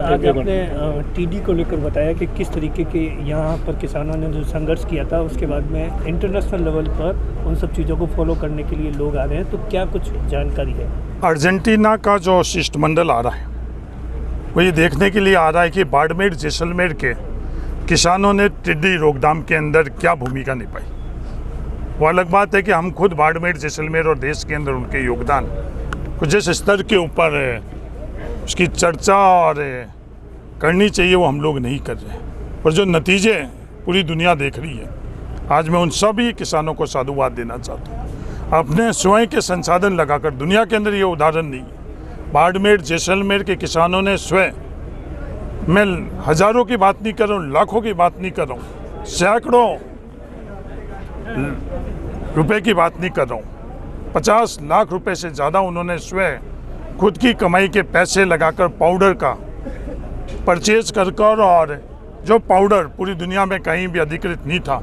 आज आपने टीडी को लेकर बताया कि किस तरीके के यहाँ पर किसानों ने जो संघर्ष किया था, उसके बाद में इंटरनेशनल लेवल पर उन सब चीज़ों को फॉलो करने के लिए लोग आ रहे हैं, तो क्या कुछ जानकारी है? अर्जेंटीना का जो शिष्टमंडल आ रहा है वो ये देखने के लिए आ रहा है कि बाड़मेर जैसलमेर के किसानों ने टिड्डी रोकथाम के अंदर क्या भूमिका निभाई। वो अलग बात है कि हम खुद बाड़मेर जैसलमेर और देश के अंदर उनके योगदान को जिस स्तर के ऊपर उसकी चर्चा और करनी चाहिए वो हम लोग नहीं कर रहे, और जो नतीजे पूरी दुनिया देख रही है, आज मैं उन सभी किसानों को साधुवाद देना चाहता हूँ। अपने स्वयं के संसाधन लगाकर, दुनिया के अंदर ये उदाहरण नहीं है, बाड़मेर जैसलमेर के किसानों ने स्वयं, मैं हज़ारों की बात नहीं कर रहा हूँ, लाखों की बात नहीं कर रहा हूँ, सैकड़ों रुपए की बात नहीं कर रहा हूँ, 50 लाख रुपए से ज़्यादा उन्होंने स्वयं खुद की कमाई के पैसे लगाकर पाउडर का परचेज कर और जो पाउडर पूरी दुनिया में कहीं भी अधिकृत नहीं था,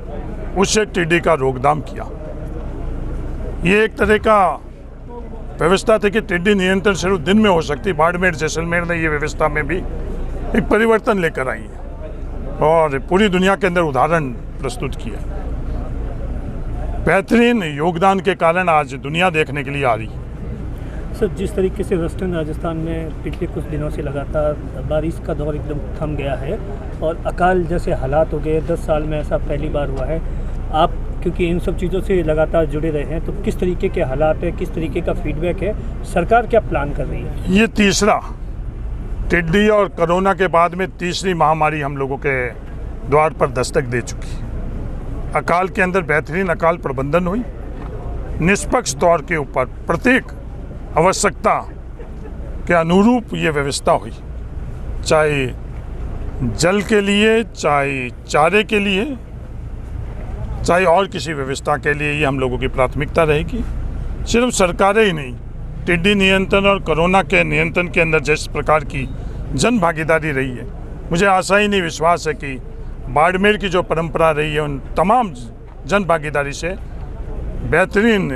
उससे टिड्डी का रोकथाम किया। ये एक तरह का व्यवस्था थी कि टिड्डी नियंत्रण सिर्फ दिन में हो सकती। बाड़मेर जैसलमेर ने ये व्यवस्था में भी एक परिवर्तन लेकर आई है और पूरी दुनिया के अंदर उदाहरण प्रस्तुत किया। बेहतरीन योगदान के कारण आज दुनिया देखने के लिए आ रही है। सर, जिस तरीके से वेस्टर्न राजस्थान में पिछले कुछ दिनों से लगातार बारिश का दौर एकदम थम गया है और अकाल जैसे हालात हो गए, 10 साल में ऐसा पहली बार हुआ है। आप क्योंकि इन सब चीज़ों से लगातार जुड़े रहे हैं, तो किस तरीके के हालात है, किस तरीके का फीडबैक है, सरकार क्या प्लान कर रही है? ये तीसरा टिड्डी और कोरोना के बाद में तीसरी महामारी हम लोगों के द्वार पर दस्तक दे चुकी है। अकाल के अंदर बेहतरीन अकाल प्रबंधन हुई, निष्पक्ष तौर के ऊपर प्रत्येक आवश्यकता के अनुरूप ये व्यवस्था हुई, चाहे जल के लिए, चाहे चारे के लिए, चाहे और किसी व्यवस्था के लिए। ये हम लोगों की प्राथमिकता रहेगी। सिर्फ सरकारें ही नहीं, टिड्डी नियंत्रण और कोरोना के नियंत्रण के अंदर जिस प्रकार की जन भागीदारी रही है, मुझे आशा ही नहीं, विश्वास है कि बाड़मेर की जो परंपरा रही है, उन तमाम जन भागीदारी से बेहतरीन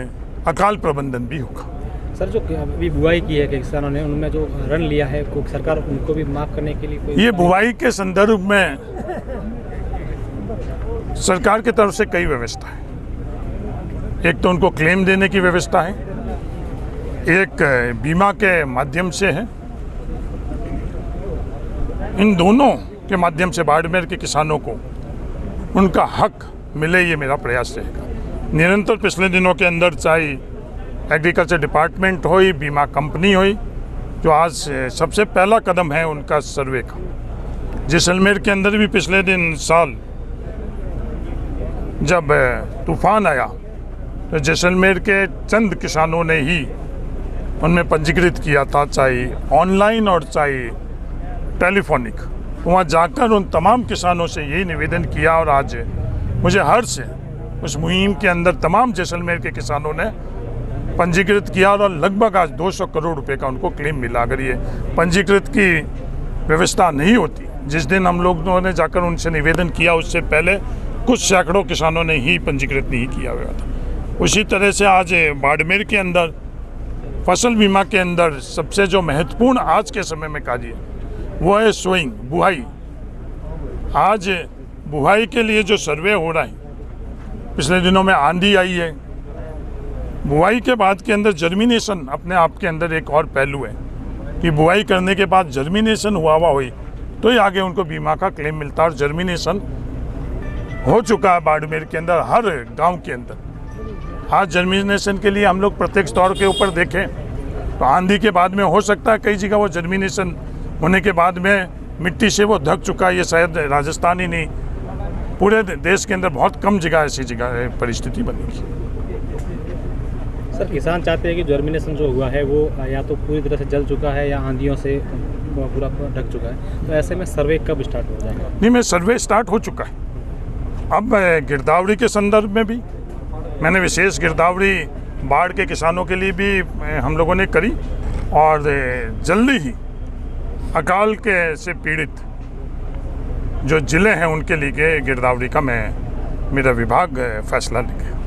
अकाल प्रबंधन भी होगा। सर, जो अभी बुआई की है कि किसानों ने, उनमें जो ऋण लिया है, को सरकार उनको भी माफ़ करने के लिए ये बुआई के संदर्भ में सरकार की तरफ से कई व्यवस्था है। एक तो उनको क्लेम देने की व्यवस्था है, एक बीमा के माध्यम से है। इन दोनों के माध्यम से बाड़मेर के किसानों को उनका हक मिले, ये मेरा प्रयास रहेगा। निरंतर पिछले दिनों के अंदर चाहे एग्रीकल्चर डिपार्टमेंट हो, बीमा कंपनी हो, जो आज सबसे पहला कदम है उनका सर्वे का। जैसलमेर के अंदर भी पिछले दिन साल जब तूफान आया तो जैसलमेर के चंद किसानों ने ही उनमें पंजीकृत किया था, चाहे ऑनलाइन और चाहे टेलीफोनिक। वहाँ जाकर उन तमाम किसानों से यही निवेदन किया और आज मुझे हर्ष है, उस मुहिम के अंदर तमाम जैसलमेर के किसानों ने पंजीकृत किया और लगभग आज 200 करोड़ रुपए का उनको क्लेम मिला। अगर ये पंजीकृत की व्यवस्था नहीं होती, जिस दिन हम लोगों ने जाकर उनसे निवेदन किया, उससे पहले कुछ सैकड़ों किसानों ने ही पंजीकृत नहीं किया हुआ था। उसी तरह से आज बाड़मेर के अंदर फसल बीमा के अंदर सबसे जो महत्वपूर्ण आज के समय में कार्य है वो है सोइंग, बुआई। आज बुआई के लिए जो सर्वे हो रहा है, पिछले दिनों में आंधी आई है, बुआई के बाद के अंदर जर्मिनेशन अपने आप के अंदर एक और पहलू है कि बुआई करने के बाद जर्मिनेशन हुआ हुई तो ही आगे उनको बीमा का क्लेम मिलता है। और जर्मिनेशन हो चुका है बाड़मेर के अंदर, हर गांव के अंदर। आज जर्मिनेशन के लिए हम लोग प्रत्यक्ष तौर के ऊपर देखें तो आंधी के बाद में हो सकता है कई जगह वो जर्मिनेशन होने के बाद में मिट्टी से वो ढक चुका है। ये शायद राजस्थान ही नहीं, पूरे देश के अंदर बहुत कम जगह ऐसी जगह परिस्थिति बनेगी। सर, किसान चाहते हैं कि जर्मिनेशन जो हुआ है वो या तो पूरी तरह से जल चुका है या आंधियों से पूरा ढक चुका है, तो ऐसे में सर्वे कब स्टार्ट हो जाएगा? नहीं, मैं सर्वे स्टार्ट हो चुका है। अब गिरदावरी के संदर्भ में भी मैंने विशेष गिरदावरी बाढ़ के किसानों के लिए भी हम लोगों ने करी और जल्दी ही अकाल के से पीड़ित जो ज़िले हैं उनके लिए गिरदावरी का मेरा विभाग फैसला लेगा।